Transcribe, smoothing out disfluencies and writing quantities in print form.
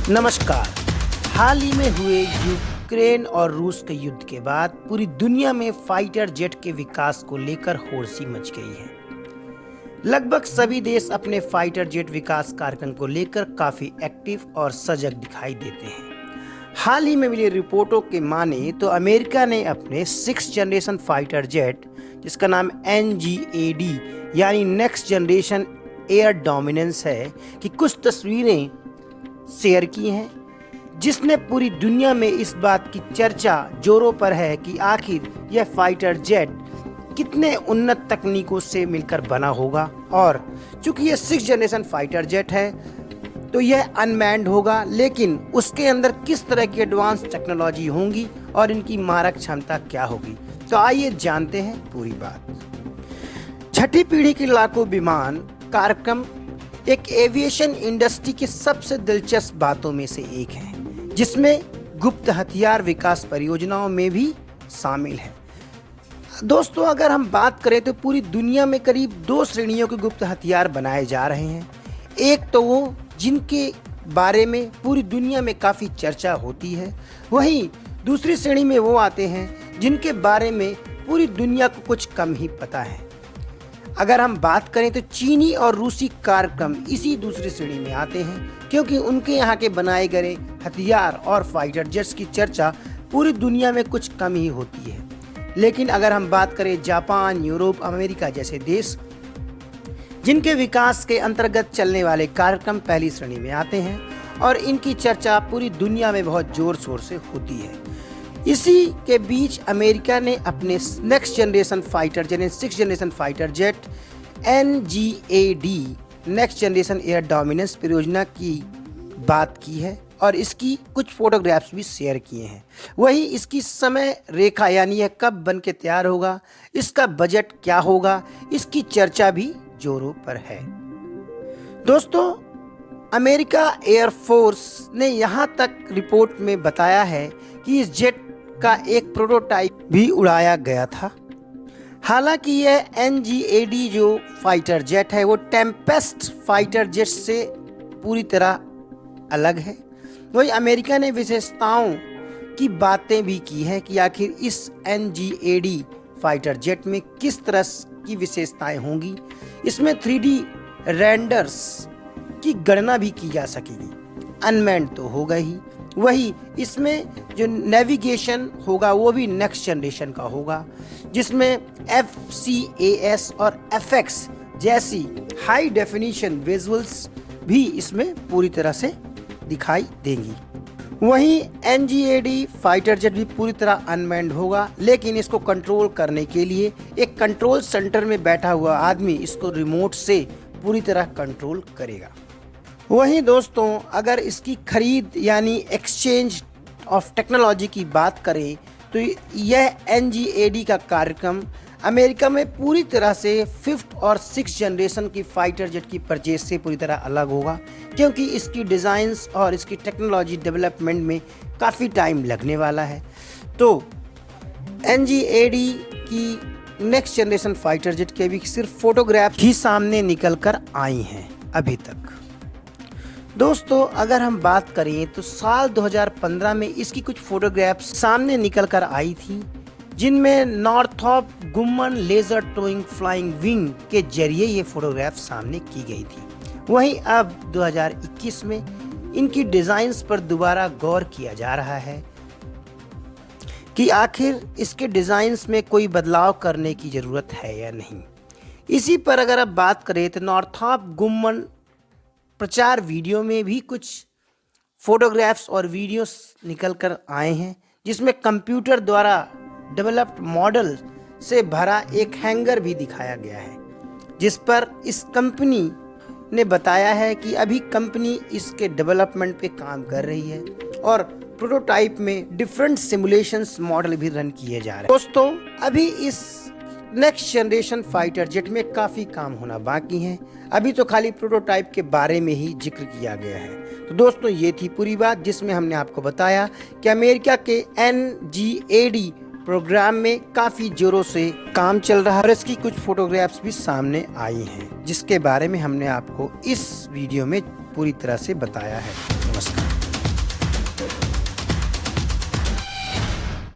नमस्कार। हाल ही में हुए यूक्रेन और रूस के युद्ध के बाद पूरी दुनिया में फाइटर जेट के विकास को लेकर होड़सी मच गई है। लगभग सभी देश अपने फाइटर जेट विकास कार्यक्रम को लेकर काफी एक्टिव और सजग दिखाई देते हैं। हाल ही में मिली रिपोर्टों के माने तो अमेरिका ने अपने 6th जनरेशन फाइटर जेट, जिसका नाम NGAD यानी नेक्स्ट जनरेशन एयर डोमिनेंस है, कि कुछ तस्वीरें शेयर की हैं, जिसने पूरी दुनिया में इस बात की चर्चा जोरों पर है कि आखिर यह फाइटर जेट कितने उन्नत तकनीकों से मिलकर बना होगा। और चूंकि यह 6th जनरेशन फाइटर जेट है तो यह अनमैन्ड होगा, लेकिन उसके अंदर किस तरह की एडवांस टेक्नोलॉजी होंगी और इनकी मारक क्षमता क्या होगी। तो आइए जानते हैं पूरी बात। छठी पीढ़ी के लड़ाकू विमान कार्यक्रम एक एविएशन इंडस्ट्री की सबसे दिलचस्प बातों में से एक है, जिसमें गुप्त हथियार विकास परियोजनाओं में भी शामिल है। दोस्तों, अगर हम बात करें तो पूरी दुनिया में करीब 2 श्रेणियों के गुप्त हथियार बनाए जा रहे हैं। एक तो वो जिनके बारे में पूरी दुनिया में काफ़ी चर्चा होती है, वहीं दूसरी श्रेणी में वो आते हैं जिनके बारे में पूरी दुनिया को कुछ कम ही पता है। अगर हम बात करें तो चीनी और रूसी कार्यक्रम इसी दूसरी श्रेणी में आते हैं, क्योंकि उनके यहाँ के बनाए गए हथियार और फाइटर जेट्स की चर्चा पूरी दुनिया में कुछ कम ही होती है। लेकिन अगर हम बात करें जापान, यूरोप, अमेरिका जैसे देश, जिनके विकास के अंतर्गत चलने वाले कार्यक्रम पहली श्रेणी में आते हैं और इनकी चर्चा पूरी दुनिया में बहुत जोर शोर से होती है। इसी के बीच अमेरिका ने अपने next generation fighter jet, 6th generation fighter jet NGAD next generation air dominance परियोजना की बात की है और इसकी कुछ फोटोग्राफ्स भी शेयर किए हैं। वही इसकी समय रेखा यानी यह कब बन के तैयार होगा, इसका बजट क्या होगा, इसकी चर्चा भी जोरों पर है। दोस्तों, अमेरिका एयरफोर्स ने यहाँ तक रिपोर्ट में बताया है कि इस जेट का एक प्रोटोटाइप भी उड़ाया गया था। हालांकि यह NGAD जो फाइटर जेट है वो टेम्पेस्ट फाइटर जेट से पूरी तरह अलग है। वही अमेरिका ने विशेषताओं की बातें भी की हैं कि आखिर इस NGAD फाइटर जेट में किस तरह की विशेषताएं होंगी। इसमें 3D रेंडर्स की गणना भी की जा सकेगी। अनमैन्ड तो होगा ही, वही इसमें जो नेविगेशन होगा वो भी नेक्स्ट जनरेशन का होगा, जिसमें FCAS और FX जैसी हाई डेफिनेशन विजुअल्स भी इसमें पूरी तरह से दिखाई देंगी। वहीं NGAD फाइटर जेट भी पूरी तरह अनमैन्ड होगा, लेकिन इसको कंट्रोल करने के लिए एक कंट्रोल सेंटर में बैठा हुआ आदमी इसको रिमोट से पूरी तरह कंट्रोल करेगा। वहीं दोस्तों, अगर इसकी खरीद यानी एक्सचेंज ऑफ टेक्नोलॉजी की बात करें तो यह NGAD का कार्यक्रम अमेरिका में पूरी तरह से 5th और 6th जनरेशन की फाइटर जेट की परचेज से पूरी तरह अलग होगा, क्योंकि इसकी डिज़ाइंस और इसकी टेक्नोलॉजी डेवलपमेंट में काफ़ी टाइम लगने वाला है। तो NGAD की नेक्स्ट जनरेशन फाइटर जेट के भी सिर्फ फोटोग्राफ ही सामने निकल कर आई हैं अभी तक। दोस्तों, अगर हम बात करें तो साल 2015 में इसकी कुछ फोटोग्राफ्स सामने निकल कर आई थी, जिनमें Northrop गुमन laser towing flying wing के जरिए ये फोटोग्राफ सामने की गई थी। वहीं अब 2021 में इनकी डिज़ाइंस पर दोबारा गौर किया जा रहा है कि आखिर इसके डिज़ाइंस में कोई बदलाव करने की ज़रूरत है या नहीं। इसी पर अगर आप बात करें तो नॉर्थरॉप गुमन प्रचार वीडियो में भी कुछ फोटोग्राफ्स और वीडियोस निकल कर आए हैं, जिसमें कंप्यूटर द्वारा डेवलप्ड मॉडल से भरा एक हैंगर भी दिखाया गया है, जिस पर इस कंपनी ने बताया है कि अभी कंपनी इसके डेवलपमेंट पे काम कर रही है और प्रोटोटाइप में डिफरेंट सिमुलेशंस मॉडल भी रन किए जा रहे हैं। दोस्तों, अभी इस नेक्स्ट जनरेशन फाइटर जेट में काफ़ी काम होना बाकी है। अभी तो खाली प्रोटोटाइप के बारे में ही जिक्र किया गया है। तो दोस्तों, ये थी पूरी बात, जिसमें हमने आपको बताया कि अमेरिका के NGAD प्रोग्राम में काफ़ी जोरों से काम चल रहा है और इसकी कुछ फोटोग्राफ्स भी सामने आई हैं, जिसके बारे में हमने आपको इस वीडियो में पूरी तरह से बताया है। नमस्कार।